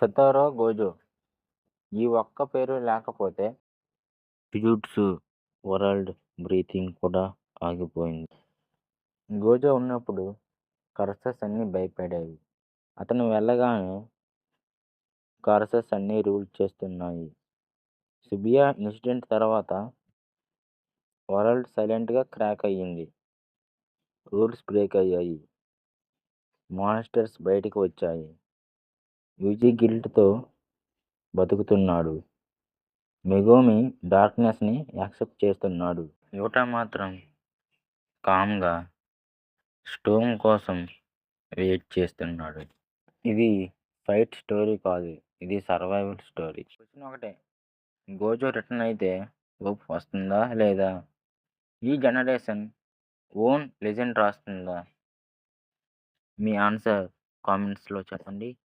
సతోరూ Gozo ఈ ఒక్క పేరు లేకపోతే జుజుట్సు వరల్డ్ బ్రీతింగ్ కూడా ఆగిపోయింది. గోజో ఉన్నప్పుడు కర్సస్ అన్నీ భయపడేవి. అతను వెళ్ళగానే కర్సస్ అన్నీ రూల్ చేస్తున్నాయి. షిబుయా ఇన్సిడెంట్ తర్వాత వరల్డ్ సైలెంట్గా క్రాక్ అయ్యింది. రూల్స్ బ్రేక్ అయ్యాయి. మాన్స్టర్స్ బయటికి వచ్చాయి. యూజీ గిల్ట్తో బతుకుతున్నాడు. మెగూమి డార్క్నెస్ని యాక్సెప్ట్ చేస్తున్నాడు. యూటా మాత్రం కామ్గా స్టోమ్ కోసం వెయిట్ చేస్తున్నాడు. ఇది ఫైట్ స్టోరీ కాదు, ఇది సర్వైవల్ స్టోరీ. క్వశ్చన్ ఒకటే, గోజో రిటర్న్ అయితే హోప్ వస్తుందా లేదా? ఈ జనరేషన్ ఓన్ లెజెండ్ రాస్తుందా? మీ ఆన్సర్ కామెంట్స్లో చెప్పండి.